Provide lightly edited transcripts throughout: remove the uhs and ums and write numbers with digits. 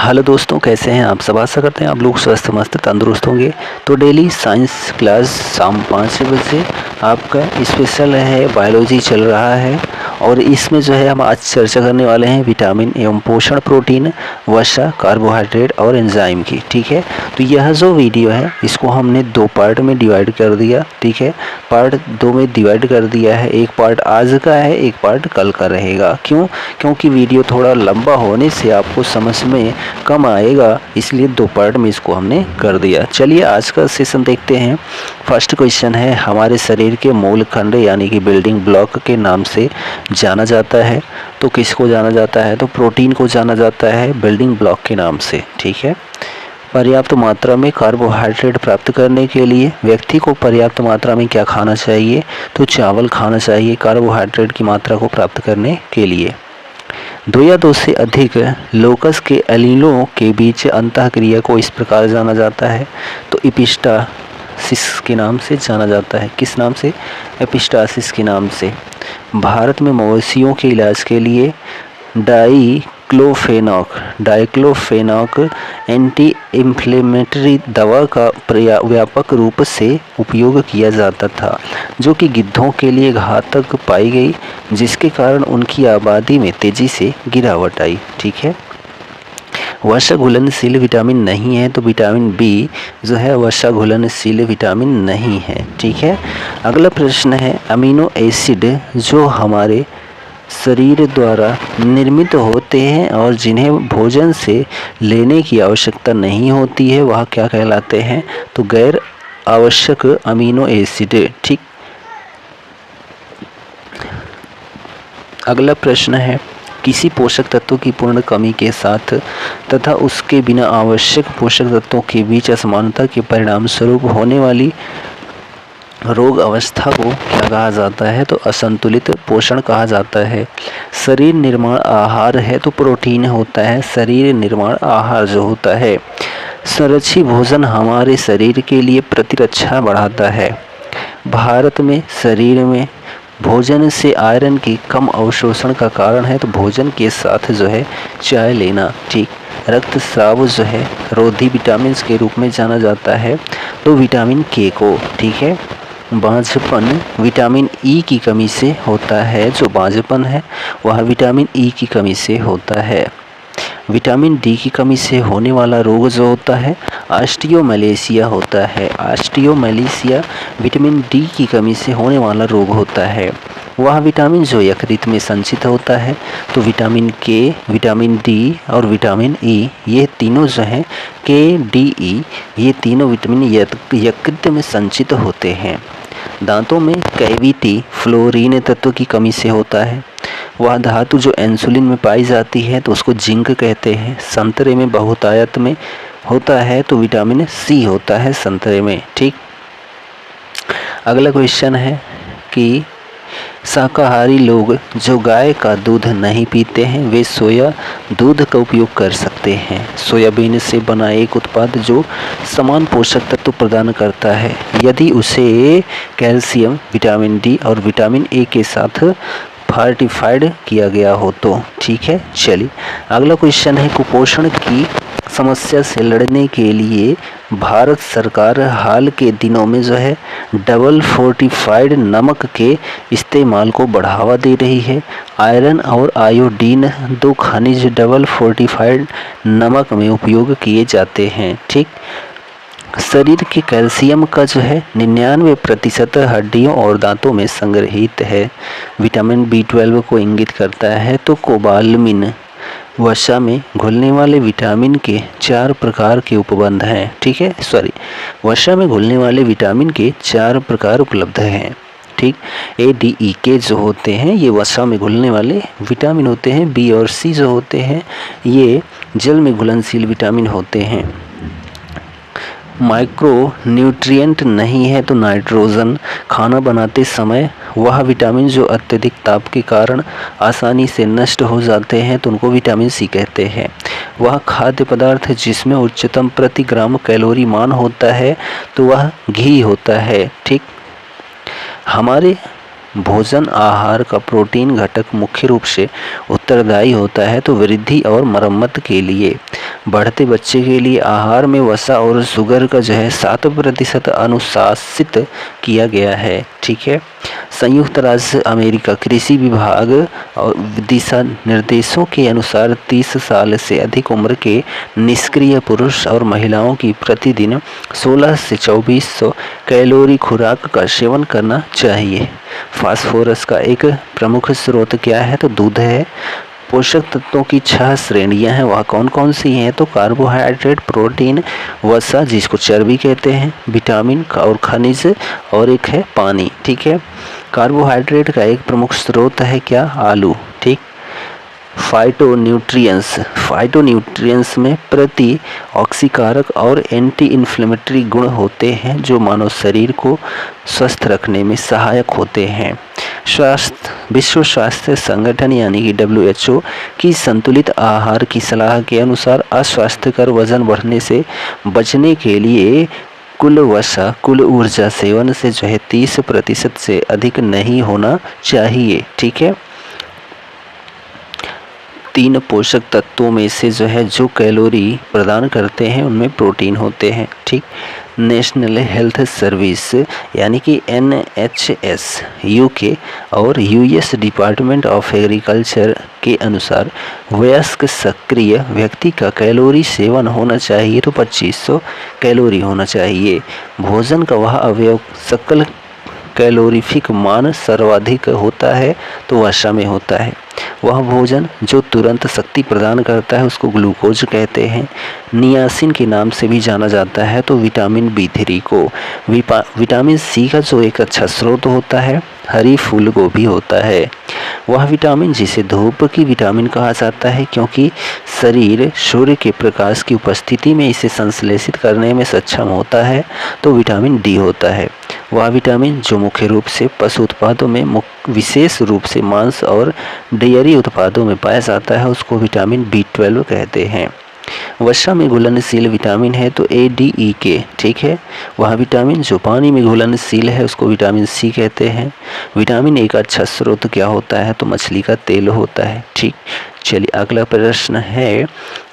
Hello दोस्तों, कैसे हैं आप सब। आशा करते हैं आप लोग स्वस्थ मस्त तंदुरुस्त होंगे। तो डेली साइंस क्लास शाम 5 बजे आपका स्पेशल है, बायोलॉजी चल रहा है और इसमें जो है हम आज चर्चा करने वाले हैं विटामिन एवं पोषण, प्रोटीन, वसा, कार्बोहाइड्रेट और एंजाइम की। ठीक है, तो यह जो वीडियो है इसको हमने 2 पार्ट में डिवाइड कर दिया। ठीक है, पार्ट 2 में डिवाइड कर दिया है। एक पार्ट आज का है, एक पार्ट कल का रहेगा। क्योंकि वीडियो थोड़ा लंबा होने से आपको समझ में कम आएगा, इसलिए 2 पार्ट में इसको हमने कर दिया। चलिए आज का सेशन देखते हैं। फर्स्ट क्वेश्चन है, हमारे शरीर के मूल खंड यानी कि बिल्डिंग ब्लॉक के नाम से जाना जाता है। तो किसको जाना जाता है? तो प्रोटीन को जाना जाता है बिल्डिंग ब्लॉक के नाम से। ठीक है, पर्याप्त मात्रा में कार्बोहाइड्रेट प्राप्त करने के लिए व्यक्ति को पर्याप्त मात्रा में क्या खाना चाहिए? तो चावल खाना चाहिए कार्बोहाइड्रेट की मात्रा को प्राप्त करने के लिए। 2 या 2 से अधिक लोकस के एलीलों के बीच अंतःक्रिया को इस प्रकार जाना जाता है। तो एपिस्टासिस के नाम से जाना जाता है। किस नाम से? एपिस्टासिस के नाम से। भारत में मवेशियों के इलाज के लिए डाइक्लोफेनाक एंटी इन्फ्लेमेटरी दवा का व्यापक रूप से उपयोग किया जाता था, जो कि गिद्धों के लिए घातक पाई गई, जिसके कारण उनकी आबादी में तेजी से गिरावट आई। ठीक है, वसा घुलनशील विटामिन नहीं है, तो विटामिन बी जो है वसा घुलनशील विटामिन नहीं है। ठीक है, अगला प्रश्न है, अमीनो एसिड जो हमारे शरीर द्वारा निर्मित होते हैं और जिन्हें भोजन से लेने की आवश्यकता नहीं होती है, वह क्या कहलाते हैं? तो गैर आवश्यक अमीनो एसिड। ठीक, अगला प्रश्न है, किसी पोषक तत्व की पूर्ण कमी के साथ तथा उसके बिना आवश्यक पोषक तत्वों के बीच असमानता के परिणाम स्वरूप होने वाली रोग अवस्था को क्या कहा जाता है? तो असंतुलित पोषण कहा जाता है। शरीर निर्माण आहार है तो प्रोटीन होता है। शरीर निर्माण आहार जो होता है, संरक्षित भोजन हमारे शरीर के लिए प्रतिरक्षा बढ़ाता है। भारत में शरीर में भोजन से आयरन की कम अवशोषण का कारण है, तो भोजन के साथ जो है चाय लेना। ठीक, रक्तस्राव जो है रोधी विटामिन के रूप में जाना जाता है, तो विटामिन के को। ठीक है, बांझपन विटामिन ई की कमी से होता है। जो बांझपन है वह विटामिन ई की कमी से होता है। विटामिन डी की कमी से होने वाला रोग जो होता है ऑस्टियोमैलेशिया होता है। ऑस्टियोमैलेशिया विटामिन डी की कमी से होने वाला रोग होता है। वह विटामिन जो यकृत में संचित होता है, तो विटामिन के, विटामिन डी और विटामिन ई, ये तीनों जो हैं के, डी, ई, ये तीनों विटामिन यकृत में संचित होते हैं। दांतों में कैविटी फ्लोरीन तत्व की कमी से होता है। वह धातु जो इंसुलिन में पाई जाती है तो उसको जिंक कहते हैं। संतरे में बहुतायत में होता है, तो विटामिन सी होता है संतरे में। ठीक, अगला क्वेश्चन है कि शाकाहारी लोग जो गाय का दूध नहीं पीते हैं, वे सोया दूध का उपयोग कर सकते हैं। सोयाबीन से बना एक उत्पाद जो समान पोषक तत्व प्रदान करता है, यदि उसे कैल्शियम, विटामिन डी और विटामिन ए के साथ फॉर्टिफाइड किया गया हो तो। ठीक है, चलिए अगला क्वेश्चन है, कुपोषण की समस्या से लड़ने के लिए भारत सरकार हाल के दिनों में जो है डबल फोर्टिफाइड नमक के इस्तेमाल को बढ़ावा दे रही है। आयरन और आयोडीन 2 खनिज डबल फोर्टिफाइड नमक में उपयोग किए जाते हैं। ठीक, शरीर के कैल्शियम का जो है 99% हड्डियों और दांतों में संग्रहित है। विटामिन B12 को इंगित करता है, तो कोबालमिन वसा में घुलने वाले विटामिन के 4 प्रकार के उपबंध हैं। ठीक है, वसा में घुलने वाले विटामिन के 4 प्रकार उपलब्ध हैं। ठीक, ए, डी, ई के जो होते हैं ये वसा में घुलने वाले विटामिन होते हैं। बी और सी जो होते हैं ये जल में घुलनशील विटामिन होते हैं। माइक्रो न्यूट्रिएंट नहीं है, तो नाइट्रोजन। खाना बनाते समय वह विटामिन जो अत्यधिक ताप के कारण आसानी से नष्ट हो जाते हैं, तो उनको विटामिन सी कहते हैं। वह खाद्य पदार्थ जिसमें उच्चतम प्रति ग्राम कैलोरी मान होता है, तो वह घी होता है। ठीक, हमारे भोजन आहार का प्रोटीन घटक मुख्य रूप से उत्तरदायी होता है, तो वृद्धि और मरम्मत के लिए। बढ़ते बच्चे के लिए आहार में वसा और शुगर का जो है 7% अनुशासित किया गया है। ठीक है। संयुक्त राज्य अमेरिका कृषि विभाग और दिशा निर्देशों के अनुसार 30 साल से अधिक उम्र के निष्क्रिय पुरुष और महिलाओं की प्रतिदिन 16 से 2400 कैलोरी खुराक का सेवन करना चाहिए। फास्फोरस का एक प्रमुख स्रोत क्या है? तो दूध है। पोषक तत्वों की 6 श्रेणियां हैं, वह कौन कौन सी हैं? तो कार्बोहाइड्रेट, प्रोटीन, वसा जिसको चर्बी कहते हैं, विटामिन और खनिज, और एक है पानी। ठीक है। कार्बोहाइड्रेट का एक प्रमुख स्रोत है क्या? आलू। ठीक। फाइटोन्यूट्रिएंट्स में प्रति ऑक्सीकारक और एंटी इन्फ्लेमेटरी गुण होते हैं जो मानव शरीर को स्वस्थ रखने में सहायक होते हैं। विश्व स्वास्थ्य संगठन यानी कि WHO की संतुलित आहार की सलाह के अनुसार अस्वास्थ्यकर वजन बढ़ने से बचने के लिए कुल वसा, कुल ऊर्जा सेवन से जो है 30% से अधिक नहीं होना चाहिए। ठीक है। 3 पोषक तत्वों में से जो है जो कैलोरी प्रदान करते हैं उनमें प्रोटीन होते हैं। ठीक। नेशनल हेल्थ सर्विस यानी कि NHS UK और US डिपार्टमेंट ऑफ एग्रीकल्चर के अनुसार वयस्क सक्रिय व्यक्ति का कैलोरी सेवन होना चाहिए तो 2500 कैलोरी होना चाहिए। भोजन का वह अवयव सकल कैलोरीफिक मान सर्वाधिक होता है तो वसा में होता है। वह भोजन जो तुरंत शक्ति प्रदान करता है उसको ग्लूकोज कहते हैं। नियासिन के नाम से भी जाना जाता है। तो विटामिन B3 को विटामिन C का जो एक अच्छा स्रोत होता है हरी फूल गोभी होता है। वह विटामिन जिसे धूप की विटामिन कहा जाता है क्योंकि शरीर सूर्य के प्रकाश की उपस्थिति में इसे संश्लेषित करने में सक्षम होता है तो विटामिन D होता है। वह विटामिन जो मुख्य रूप से पशु उत्पादों में विशेष रूप से मांस और डेयरी उत्पादों में पाया जाता है उसको विटामिन B12 कहते हैं। वसा में घुलनशील विटामिन है तो ADEK। ठीक है। वह विटामिन जो पानी में घुलनशील है उसको विटामिन C कहते हैं। विटामिन A का अच्छा स्रोत क्या होता है? तो मछली का तेल होता है। ठीक। चलिए अगला प्रश्न है,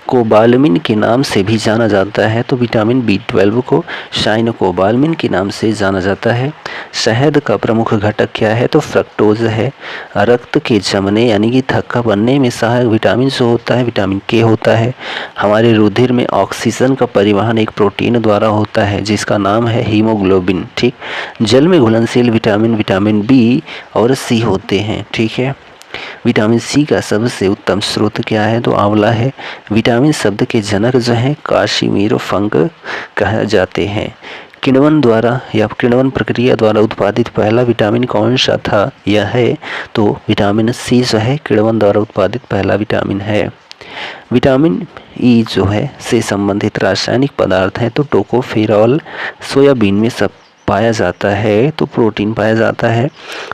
कोबालमिन के नाम से भी जाना जाता है तो विटामिन B12 को साइनोकोबालमिन के नाम से जाना जाता है। शहद का प्रमुख घटक क्या है? तो फ्रक्टोज है। रक्त के जमने यानी कि थक्का बनने में सहायक विटामिन जो होता है विटामिन K होता है। हमारे रुधिर में ऑक्सीजन का परिवहन एक प्रोटीन द्वारा होता है जिसका नाम है हीमोग्लोबिन। ठीक। जल में घुलनशील विटामिन B और C होते हैं। ठीक है। विटामिन C का सबसे उत्तम स्रोत क्या है? तो आंवला है। विटामिन शब्द के जनक जो हैं काश्मीर फंग कहा जाते हैं। किण्वन द्वारा या किण्वन प्रक्रिया द्वारा उत्पादित पहला विटामिन कौन सा था? यह है तो विटामिन C जो है किण्वन द्वारा उत्पादित पहला विटामिन है। विटामिन E जो है से संबंधित रासायनिक पदार्थ हैं तो टोकोफेरॉल सोयाबीन में सब पाया जाता है तो प्रोटीन पाया जाता है।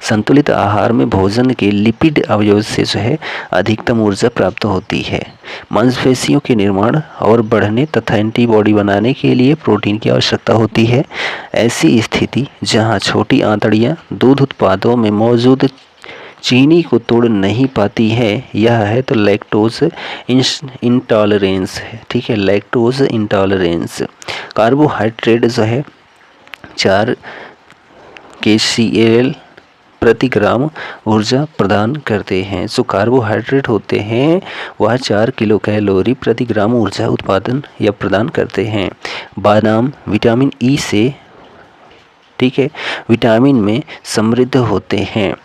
संतुलित आहार में भोजन के लिपिड अवयव से जो है अधिकतम ऊर्जा प्राप्त होती है। मांसपेशियों के निर्माण और बढ़ने तथा एंटीबॉडी बनाने के लिए प्रोटीन की आवश्यकता होती है। ऐसी स्थिति जहां छोटी आंतड़ियां दूध उत्पादों में मौजूद चीनी को तोड़ नहीं पाती है यह है तो लैक्टोज इंटॉलरेंस है। ठीक है। Lactose intolerance. कार्बोहाइड्रेट जो है 4 kcal प्रति ग्राम ऊर्जा प्रदान करते हैं। जो कार्बोहाइड्रेट होते हैं वह 4 किलो कैलोरी प्रति ग्राम ऊर्जा उत्पादन या प्रदान करते हैं। बादाम विटामिन E से ठीक है विटामिन में समृद्ध होते हैं।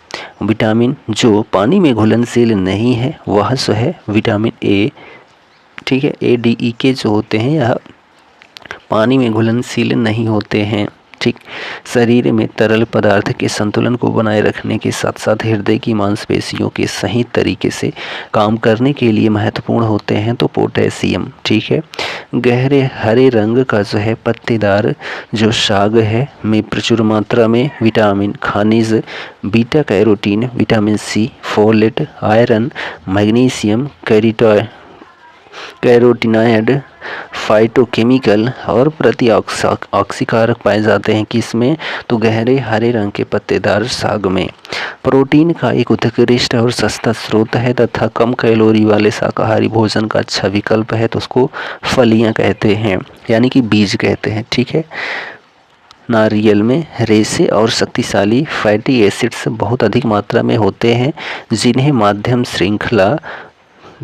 विटामिन जो पानी में घुलनशील नहीं है वह जो है विटामिन A। ठीक है। ADEK जो होते हैं यह पानी में घुलनशील नहीं होते हैं। ठीक। शरीर में तरल पदार्थ के संतुलन को बनाए रखने के साथ साथ हृदय की मांसपेशियों के सही तरीके से काम करने के लिए महत्वपूर्ण होते हैं तो पोटेशियम। ठीक है। गहरे हरे रंग का जो है पत्तेदार जो साग है में प्रचुर मात्रा में विटामिन, खनिज, beta carotene, vitamin C, folate, iron, magnesium, carotenoid, phytochemical और प्रतिऑक्सीकारक पाए जाते हैं। किसमें? तो गहरे हरे रंग के पत्तेदार साग में। प्रोटीन का एक उत्कृष्ट और सस्ता स्रोत है तथा कम कैलोरी वाले शाकाहारी भोजन का अच्छा विकल्प है, तो उसको फलियां कहते हैं, यानी कि बीज कहते हैं। ठीक है। नारियल में रेशे और शक्तिशाली फैटी एसिड्स बहुत अधिक मात्रा में होते हैं, जिन्हें मध्यम श्रृंखला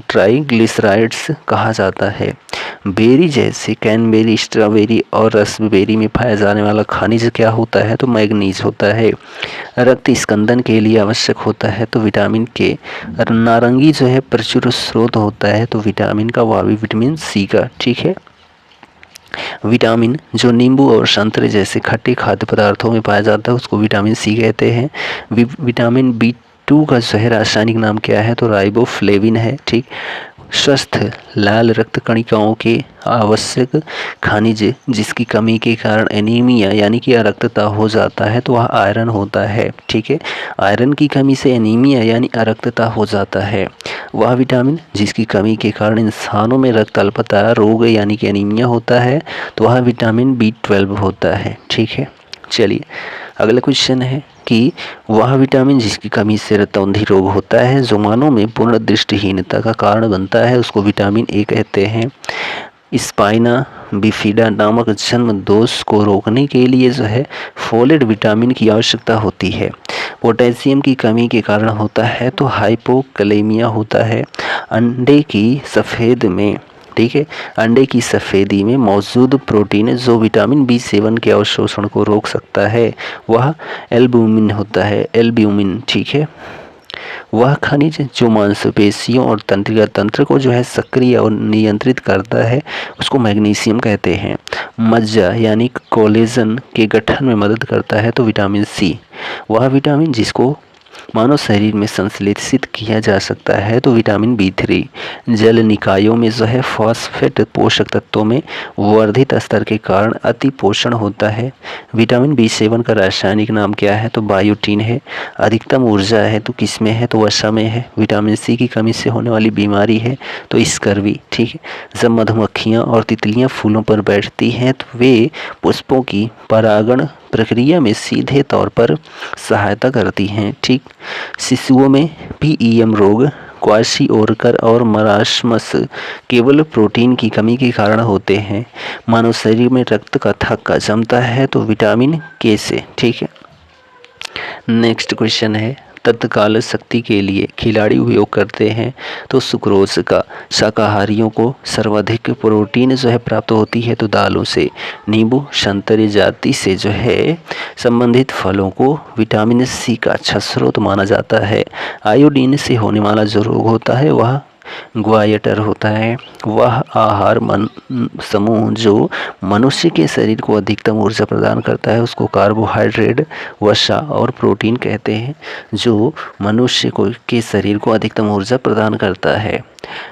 ट्राइग्लिसराइड्स कहा जाता है। बेरी जैसे कैनबेरी, स्ट्रॉबेरी और रास्पबेरी में पाया जाने वाला खनिज क्या होता है? तो मैग्नीज होता है। रक्त स्कंदन के लिए आवश्यक होता है तो विटामिन के। नारंगी जो है प्रचुर स्रोत होता है तो विटामिन का, वह भी विटामिन सी का। ठीक है। विटामिन जो नींबू और संतरे जैसे खट्टे खाद्य पदार्थों में पाया जाता है उसको विटामिन सी कहते हैं। विटामिन B2 का जो है रासायनिक नाम क्या है? तो राइबोफ्लेविन है। ठीक। स्वस्थ लाल रक्त कणिकाओं के आवश्यक खनिज जिसकी कमी के कारण एनीमिया यानी कि अरक्तता हो जाता है तो वह आयरन होता है। ठीक है। आयरन की कमी से एनीमिया यानी अरक्तता हो जाता है। वह विटामिन जिसकी कमी के कारण इंसानों में रक्त अल्पता रोग यानी कि एनीमिया होता है तो वह विटामिन B12 होता है। ठीक है। चलिए अगला क्वेश्चन है कि वह विटामिन जिसकी कमी से रतौंधी रोग होता है जो मानव में पूर्ण दृष्टिहीनता का कारण बनता है उसको विटामिन ए कहते हैं। स्पाइना बिफिडा नामक जन्म दोष को रोकने के लिए जो है फोलेट विटामिन की आवश्यकता होती है। पोटेशियम की कमी के कारण होता है तो हाइपोकलेमिया होता है। अंडे की सफ़ेद में, ठीक है, अंडे की सफ़ेदी में मौजूद प्रोटीन जो विटामिन B7 के अवशोषण को रोक सकता है वह एल्ब्यूमिन होता है। एल्ब्यूमिन, ठीक है। वह खनिज जो मांसपेशियों और तंत्रिका तंत्र को जो है सक्रिय और नियंत्रित करता है उसको मैग्नीशियम कहते हैं। मज्जा यानी कोलेजन के गठन में मदद करता है तो विटामिन सी। वह विटामिन जिसको मानव शरीर में संश्लेषित किया जा सकता है तो विटामिन B3। जल निकायों में जो है फॉस्फेट पोषक तत्वों में वर्धित स्तर के कारण अति पोषण होता है। विटामिन B7 का रासायनिक नाम क्या है? तो बायोटीन है। अधिकतम ऊर्जा है तो किसमें है? तो वसा में है। विटामिन सी की कमी से होने वाली बीमारी है तो स्कर्वी। ठीक है। जब मधुमक्खियाँ और तितलियाँ फूलों पर बैठती हैं तो वे पुष्पों की परागण प्रक्रिया में सीधे तौर पर सहायता करती हैं। ठीक। शिशुओं में PEM रोग, क्वाशिओरकर और मरासमस केवल प्रोटीन की कमी के कारण होते हैं। मानव शरीर में रक्त का थक्का जमता है तो विटामिन के से। ठीक है। नेक्स्ट क्वेश्चन है तत्काल शक्ति के लिए खिलाड़ी उपयोग करते हैं तो सुक्रोज का। शाकाहारियों को सर्वाधिक प्रोटीन जो है प्राप्त होती है तो दालों से। नींबू संतरे जाति से जो है संबंधित फलों को विटामिन सी का अच्छा स्रोत माना जाता है। आयोडीन से होने वाला जो रोग होता है वह ग्वायटर होता है। वह आहार समूह जो मनुष्य के शरीर को अधिकतम ऊर्जा प्रदान करता है उसको कार्बोहाइड्रेट, वसा और प्रोटीन कहते हैं। जो मनुष्य को के शरीर को अधिकतम ऊर्जा प्रदान करता है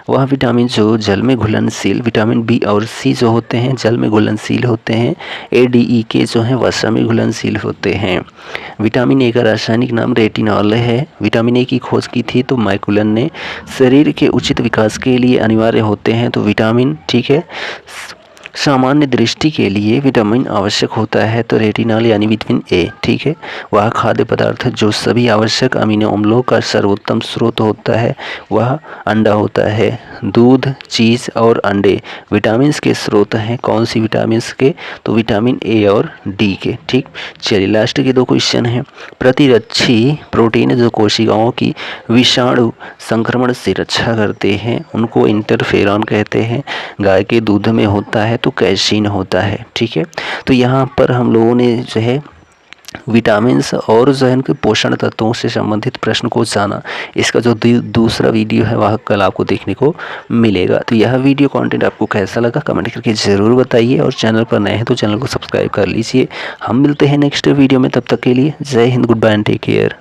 वह विटामिन जो जल में घुलनशील, विटामिन बी और सी जो होते हैं जल में घुलनशील होते हैं। ADE जो हैं वसा में घुलनशील होते हैं। विटामिन ए का रासायनिक नाम रेटिनॉल है। विटामिन ए की खोज की थी तो मैकुलन ने। शरीर के उचित विकास के लिए अनिवार्य होते हैं तो विटामिन, ठीक है। सामान्य दृष्टि के लिए विटामिन आवश्यक होता है तो रेटिनॉल यानी विटामिन ए, ठीक है। वह खाद्य पदार्थ जो सभी आवश्यक अमीनो अम्लों का सर्वोत्तम स्रोत होता है वह अंडा होता है। दूध, चीज़ और अंडे विटामिन के स्रोत हैं। कौन सी विटामिन के? तो विटामिन ए और डी के। ठीक। चलिए लास्ट के दो क्वेश्चन हैं। प्रतिरक्षी प्रोटीन जो कोशिकाओं की विषाणु संक्रमण से रक्षा करते हैं उनको इंटरफेरॉन कहते हैं। गाय के दूध में होता है तो कैसीन होता है। ठीक है। तो यहाँ पर हम लोगों ने जो है विटामिन्स और जो है उनके पोषण तत्वों से संबंधित प्रश्न को जाना। इसका जो दूसरा वीडियो है वह कल आपको देखने को मिलेगा। तो यह वीडियो कंटेंट आपको कैसा लगा कमेंट करके ज़रूर बताइए और चैनल पर नए हैं तो चैनल को सब्सक्राइब कर लीजिए। हम मिलते हैं नेक्स्ट वीडियो में, तब तक के लिए जय हिंद, goodbye and take care.